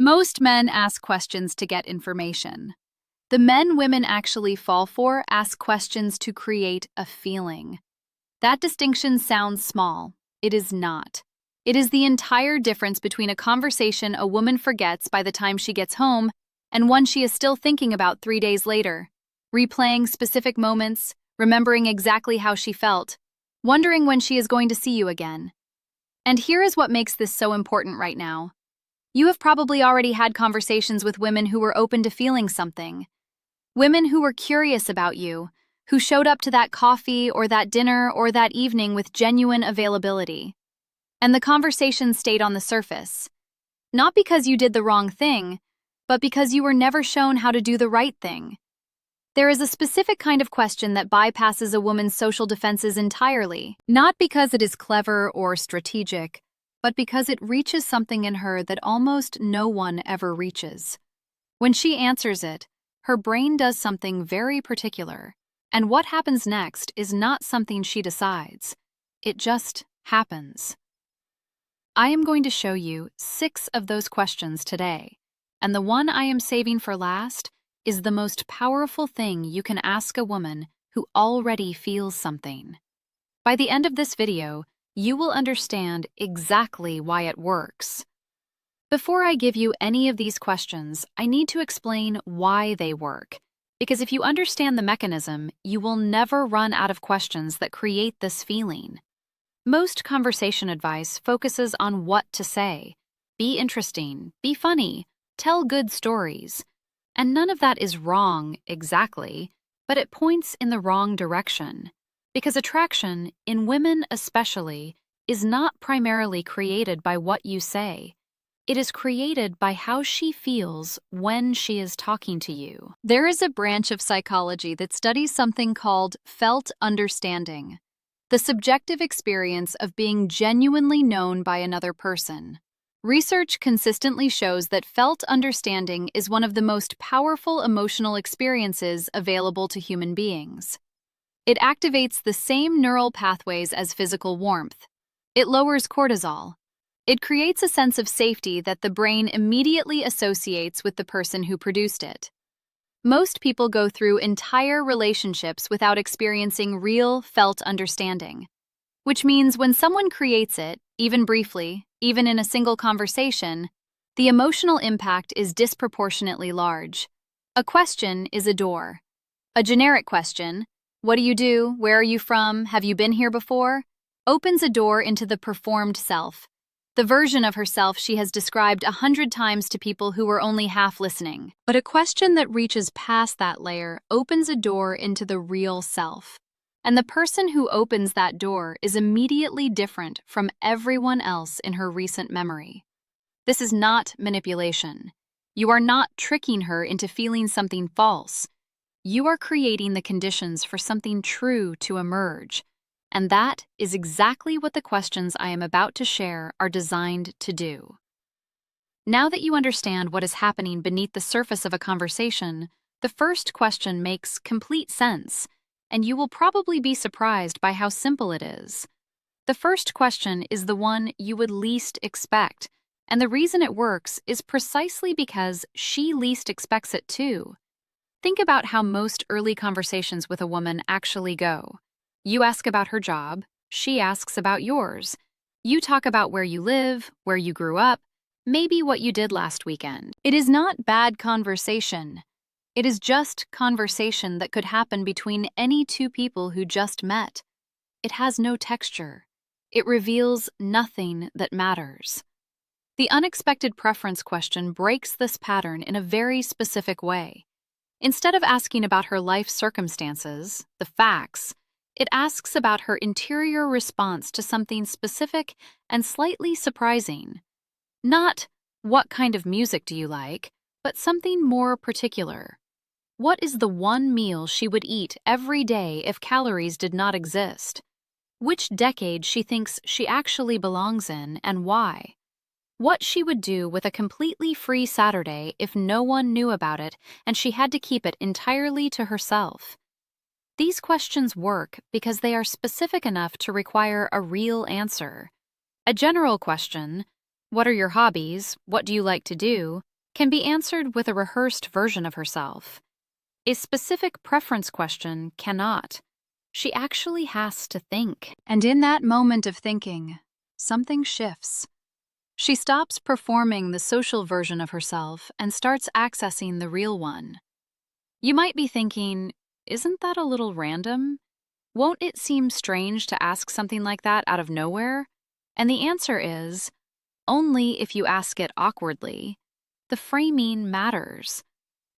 Most men ask questions to get information. The men women actually fall for ask questions to create a feeling. That distinction sounds small. It is not. It is the entire difference between a conversation a woman forgets by the time she gets home and one she is still thinking about 3 days later, replaying specific moments, remembering exactly how she felt, wondering when she is going to see you again. And here is what makes this so important right now. You have probably already had conversations with women who were open to feeling something. Women who were curious about you, who showed up to that coffee or that dinner or that evening with genuine availability. And the conversation stayed on the surface. Not because you did the wrong thing, but because you were never shown how to do the right thing. There is a specific kind of question that bypasses a woman's social defenses entirely, not because it is clever or strategic, but because it reaches something in her that almost no one ever reaches. When she answers it, her brain does something very particular, and what happens next is not something she decides. It just happens. I am going to show you 6 of those questions today, and the one I am saving for last is the most powerful thing you can ask a woman who already feels something. By the end of this video, you will understand exactly why it works. Before I give you any of these questions, I need to explain why they work, because if you understand the mechanism, you will never run out of questions that create this feeling. Most conversation advice focuses on what to say. Be interesting, be funny, tell good stories. And none of that is wrong exactly, but it points in the wrong direction. Because attraction, in women especially, is not primarily created by what you say. It is created by how she feels when she is talking to you. There is a branch of psychology that studies something called felt understanding, the subjective experience of being genuinely known by another person. Research consistently shows that felt understanding is one of the most powerful emotional experiences available to human beings. It activates the same neural pathways as physical warmth. It lowers cortisol. It creates a sense of safety that the brain immediately associates with the person who produced it. Most people go through entire relationships without experiencing real felt understanding, which means when someone creates it, even briefly, even in a single conversation, the emotional impact is disproportionately large. A question is a door. A generic question, what do you do, where are you from, have you been here before, opens a door into the performed self, the version of herself she has described 100 times to people who were only half listening. But a question that reaches past that layer opens a door into the real self. And the person who opens that door is immediately different from everyone else in her recent memory. This is not manipulation. You are not tricking her into feeling something false. You are creating the conditions for something true to emerge. And that is exactly what the questions I am about to share are designed to do. Now that you understand what is happening beneath the surface of a conversation, the first question makes complete sense, and you will probably be surprised by how simple it is. The first question is the one you would least expect, and the reason it works is precisely because she least expects it too. Think about how most early conversations with a woman actually go. You ask about her job, she asks about yours. You talk about where you live, where you grew up, maybe what you did last weekend. It is not bad conversation. It is just conversation that could happen between any two people who just met. It has no texture. It reveals nothing that matters. The unexpected preference question breaks this pattern in a very specific way. Instead of asking about her life circumstances, the facts, it asks about her interior response to something specific and slightly surprising. Not, what kind of music do you like, but something more particular. What is the one meal she would eat every day if calories did not exist? Which decade she thinks she actually belongs in and why? What she would do with a completely free Saturday if no one knew about it and she had to keep it entirely to herself. These questions work because they are specific enough to require a real answer. A general question, what are your hobbies, what do you like to do, can be answered with a rehearsed version of herself. A specific preference question cannot. She actually has to think. And in that moment of thinking, something shifts. She stops performing the social version of herself and starts accessing the real one. You might be thinking, isn't that a little random? Won't it seem strange to ask something like that out of nowhere? And the answer is, only if you ask it awkwardly. The framing matters.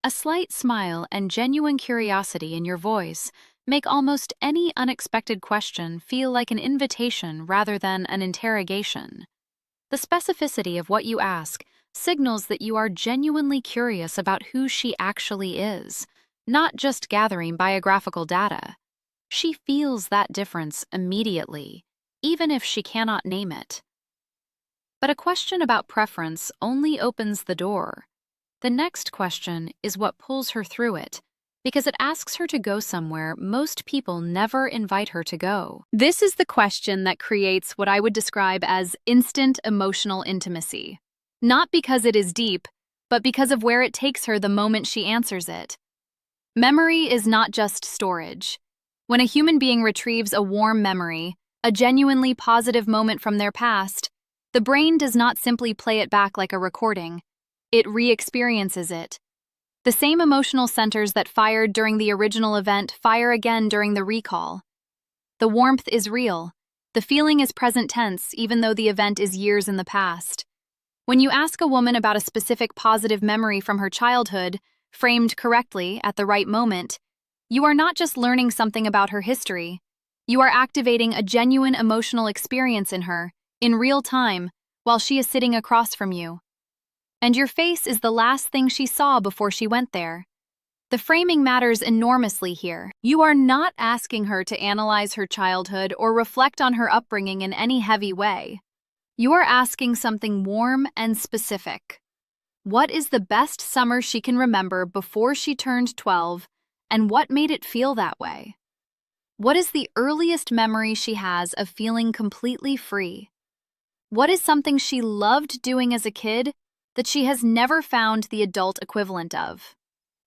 A slight smile and genuine curiosity in your voice make almost any unexpected question feel like an invitation rather than an interrogation. The specificity of what you ask signals that you are genuinely curious about who she actually is, not just gathering biographical data. She feels that difference immediately, even if she cannot name it. But a question about preference only opens the door. The next question is what pulls her through it, because it asks her to go somewhere most people never invite her to go. This is the question that creates what I would describe as instant emotional intimacy. Not because it is deep, but because of where it takes her the moment she answers it. Memory is not just storage. When a human being retrieves a warm memory, a genuinely positive moment from their past, the brain does not simply play it back like a recording. It re-experiences it. The same emotional centers that fired during the original event fire again during the recall. The warmth is real. The feeling is present tense, even though the event is years in the past. When you ask a woman about a specific positive memory from her childhood, framed correctly at the right moment, you are not just learning something about her history. You are activating a genuine emotional experience in her, in real time, while she is sitting across from you. And your face is the last thing she saw before she went there. The framing matters enormously here. You are not asking her to analyze her childhood or reflect on her upbringing in any heavy way. You are asking something warm and specific. What is the best summer she can remember before she turned 12, and what made it feel that way? What is the earliest memory she has of feeling completely free? What is something she loved doing as a kid that she has never found the adult equivalent of?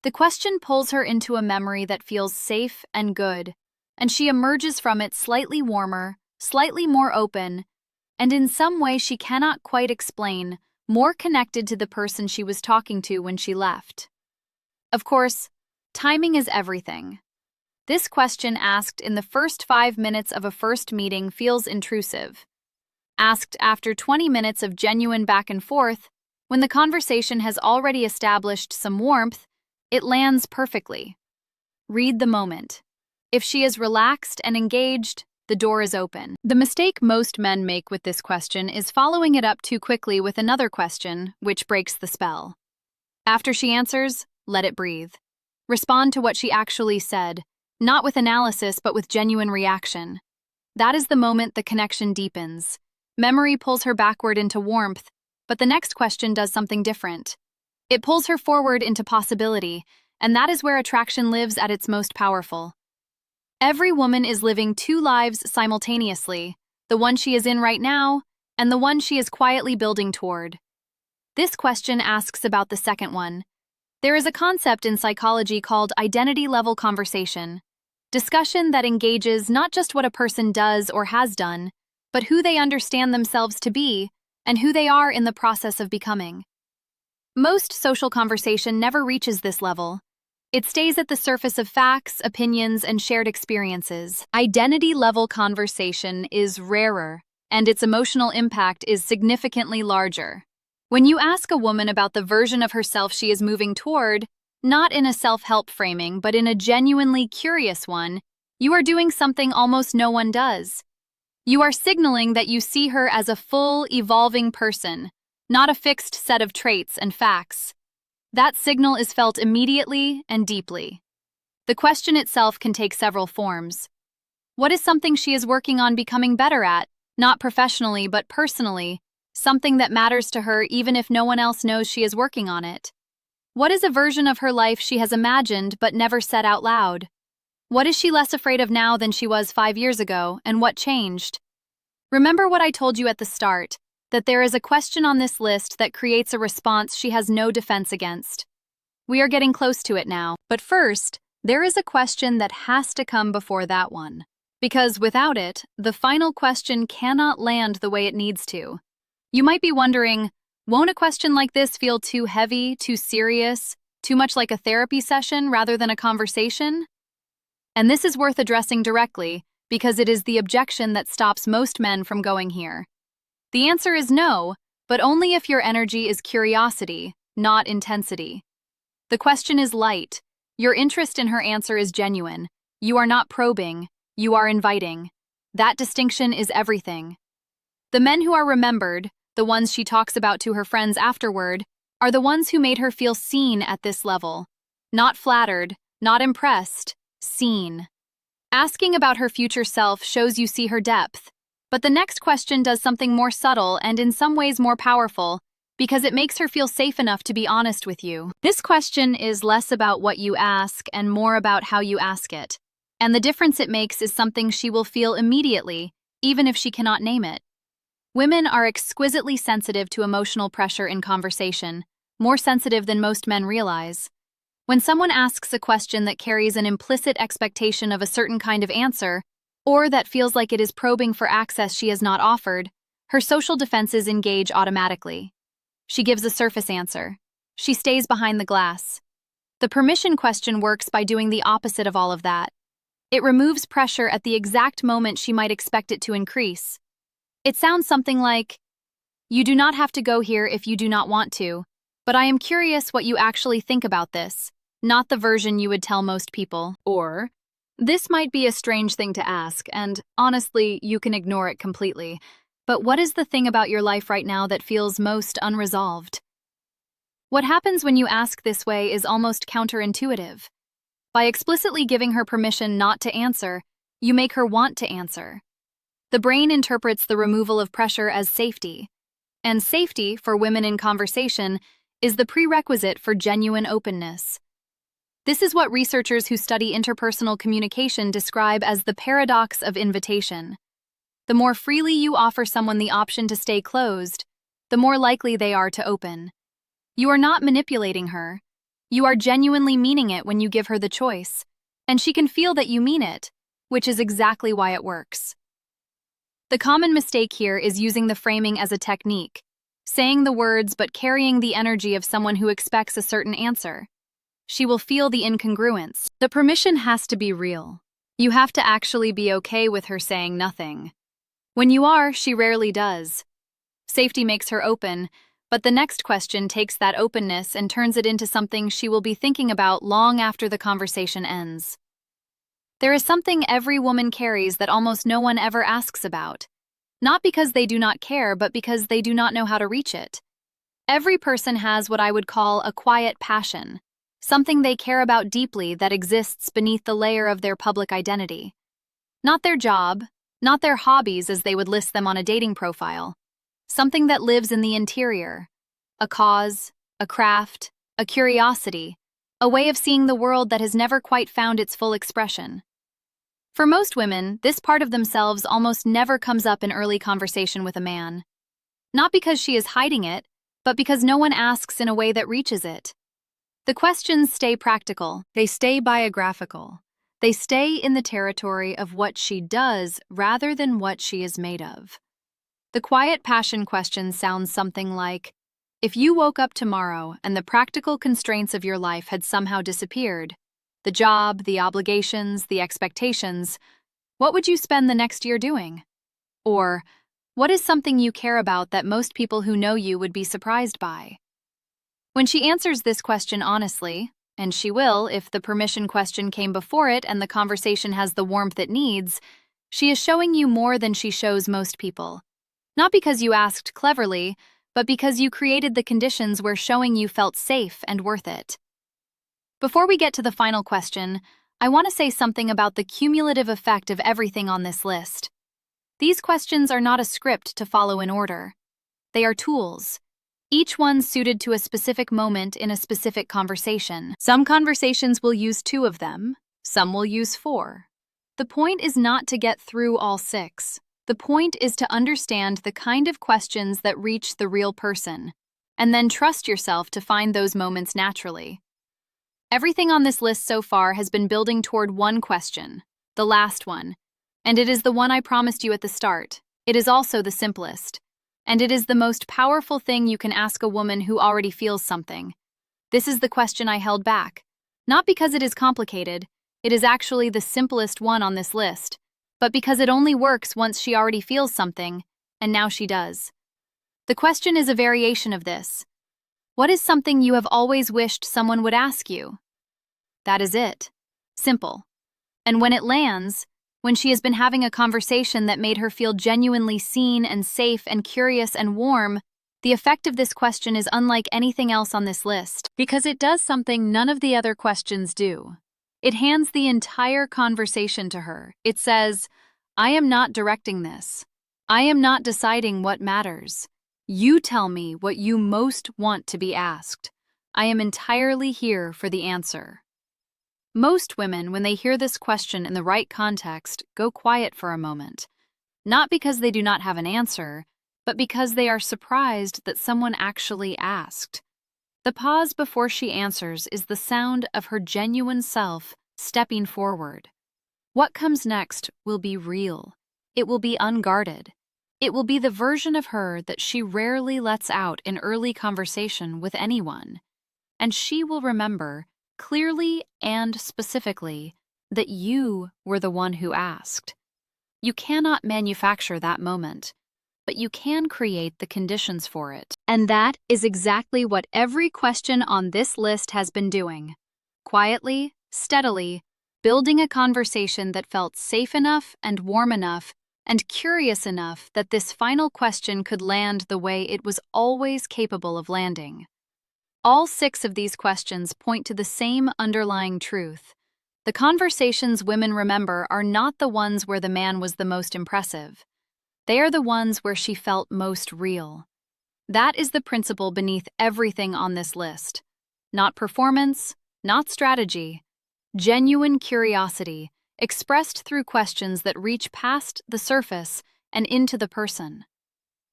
The question pulls her into a memory that feels safe and good, and she emerges from it slightly warmer, slightly more open, and in some way she cannot quite explain, more connected to the person she was talking to when she left. Of course, timing is everything. This question asked in the first 5 minutes of a first meeting feels intrusive. Asked after 20 minutes of genuine back and forth, when the conversation has already established some warmth, it lands perfectly. Read the moment. If she is relaxed and engaged, the door is open. The mistake most men make with this question is following it up too quickly with another question, which breaks the spell. After she answers, let it breathe. Respond to what she actually said, not with analysis but with genuine reaction. That is the moment the connection deepens. Memory pulls her backward into warmth, but the next question does something different. It pulls her forward into possibility, and that is where attraction lives at its most powerful. Every woman is living two lives simultaneously, the one she is in right now, and the one she is quietly building toward. This question asks about the second one. There is a concept in psychology called identity-level conversation, discussion that engages not just what a person does or has done, but who they understand themselves to be and who they are in the process of becoming. Most social conversation never reaches this level. It stays at the surface of facts, opinions, and shared experiences. Identity-level conversation is rarer, and its emotional impact is significantly larger. When you ask a woman about the version of herself she is moving toward, not in a self-help framing, but in a genuinely curious one, you are doing something almost no one does. You are signaling that you see her as a full, evolving person, not a fixed set of traits and facts. That signal is felt immediately and deeply. The question itself can take several forms. What is something she is working on becoming better at, not professionally but personally, something that matters to her even if no one else knows she is working on it? What is a version of her life she has imagined but never said out loud? What is she less afraid of now than she was 5 years ago, and what changed? Remember what I told you at the start. that there is a question on this list that creates a response she has no defense against. We are getting close to it now, but first, there is a question that has to come before that one. Because without it, the final question cannot land the way it needs to. You might be wondering, won't a question like this feel too heavy, too serious, too much like a therapy session rather than a conversation? And this is worth addressing directly, because it is the objection that stops most men from going here. The answer is no, but only if your energy is curiosity, not intensity. The question is light. Your interest in her answer is genuine. You are not probing, you are inviting. That distinction is everything. The men who are remembered, the ones she talks about to her friends afterward, are the ones who made her feel seen at this level. Not flattered, not impressed, seen. Asking about her future self shows you see her depth. But the next question does something more subtle and in some ways more powerful, because it makes her feel safe enough to be honest with you. This question is less about what you ask and more about how you ask it. And the difference it makes is something she will feel immediately, even if she cannot name it. Women are exquisitely sensitive to emotional pressure in conversation, more sensitive than most men realize. When someone asks a question that carries an implicit expectation of a certain kind of answer, or that feels like it is probing for access she has not offered, her social defenses engage automatically. She gives a surface answer. She stays behind the glass. The permission question works by doing the opposite of all of that. It removes pressure at the exact moment she might expect it to increase. It sounds something like, "You do not have to go here if you do not want to, but I am curious what you actually think about this," not the version you would tell most people. Or, "This might be a strange thing to ask, and honestly, you can ignore it completely. But what is the thing about your life right now that feels most unresolved?" What happens when you ask this way is almost counterintuitive. By explicitly giving her permission not to answer, you make her want to answer. The brain interprets the removal of pressure as safety. And safety, for women in conversation, is the prerequisite for genuine openness. This is what researchers who study interpersonal communication describe as the paradox of invitation. The more freely you offer someone the option to stay closed, the more likely they are to open. You are not manipulating her. You are genuinely meaning it when you give her the choice, and she can feel that you mean it, which is exactly why it works. The common mistake here is using the framing as a technique, saying the words but carrying the energy of someone who expects a certain answer. She will feel the incongruence. The permission has to be real. You have to actually be okay with her saying nothing. When you are, she rarely does. Safety makes her open, but the next question takes that openness and turns it into something she will be thinking about long after the conversation ends. There is something every woman carries that almost no one ever asks about. Not because they do not care, but because they do not know how to reach it. Every person has what I would call a quiet passion. Something they care about deeply that exists beneath the layer of their public identity. Not their job, not their hobbies as they would list them on a dating profile. Something that lives in the interior. A cause, a craft, a curiosity, a way of seeing the world that has never quite found its full expression. For most women, this part of themselves almost never comes up in early conversation with a man. Not because she is hiding it, but because no one asks in a way that reaches it. The questions stay practical, they stay biographical. They stay in the territory of what she does rather than what she is made of. The quiet passion question sounds something like, if you woke up tomorrow and the practical constraints of your life had somehow disappeared, the job, the obligations, the expectations, what would you spend the next year doing? Or, what is something you care about that most people who know you would be surprised by? When she answers this question honestly, and she will if the permission question came before it and the conversation has the warmth it needs, she is showing you more than she shows most people. Not because you asked cleverly, but because you created the conditions where showing you felt safe and worth it. Before we get to the final question, I want to say something about the cumulative effect of everything on this list. These questions are not a script to follow in order. They are tools. Each one suited to a specific moment in a specific conversation. Some conversations will use 2 of them, some will use 4. The point is not to get through all 6. The point is to understand the kind of questions that reach the real person, and then trust yourself to find those moments naturally. Everything on this list so far has been building toward one question, the last one, and it is the one I promised you at the start. It is also the simplest, and it is the most powerful thing you can ask a woman who already feels something. This is the question I held back. Not because it is complicated, it is actually the simplest one on this list, but because it only works once she already feels something, and now she does. The question is a variation of this. What is something you have always wished someone would ask you? That is it. Simple. And when it lands, when she has been having a conversation that made her feel genuinely seen and safe and curious and warm, the effect of this question is unlike anything else on this list, because it does something none of the other questions do. It hands the entire conversation to her. It says, I am not directing this. I am not deciding what matters. You tell me what you most want to be asked. I am entirely here for the answer. Most women, when they hear this question in the right context, go quiet for a moment. Not because they do not have an answer, but because they are surprised that someone actually asked. The pause before she answers is the sound of her genuine self stepping forward. What comes next will be real. It will be unguarded. It will be the version of her that she rarely lets out in early conversation with anyone. And she will remember, clearly and specifically, that you were the one who asked. You cannot manufacture that moment, but you can create the conditions for it. And that is exactly what every question on this list has been doing. Quietly, steadily, building a conversation that felt safe enough and warm enough and curious enough that this final question could land the way it was always capable of landing. All 6 of these questions point to the same underlying truth. The conversations women remember are not the ones where the man was the most impressive. They are the ones where she felt most real. That is the principle beneath everything on this list. Not performance, not strategy. Genuine curiosity, expressed through questions that reach past the surface and into the person.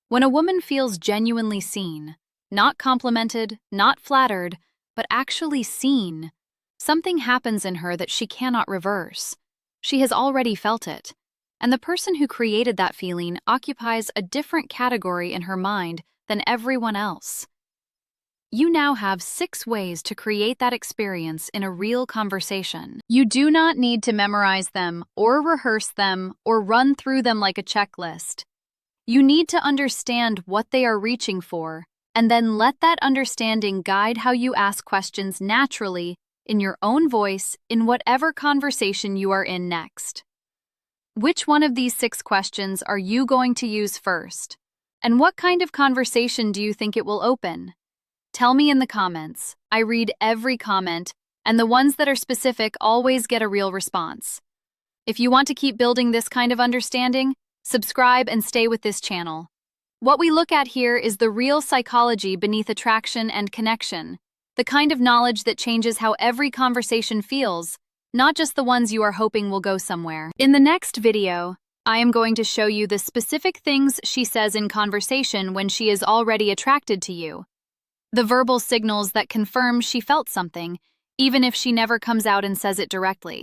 When a woman feels genuinely seen, not complimented, not flattered, but actually seen, something happens in her that she cannot reverse. She has already felt it. And the person who created that feeling occupies a different category in her mind than everyone else. You now have 6 ways to create that experience in a real conversation. You do not need to memorize them or rehearse them or run through them like a checklist. You need to understand what they are reaching for, and then let that understanding guide how you ask questions naturally, in your own voice, in whatever conversation you are in next. Which one of these 6 questions are you going to use first? And what kind of conversation do you think it will open? Tell me in the comments. I read every comment, and the ones that are specific always get a real response. If you want to keep building this kind of understanding, subscribe and stay with this channel. What we look at here is the real psychology beneath attraction and connection, the kind of knowledge that changes how every conversation feels, not just the ones you are hoping will go somewhere. In the next video, I am going to show you the specific things she says in conversation when she is already attracted to you. The verbal signals that confirm she felt something, even if she never comes out and says it directly.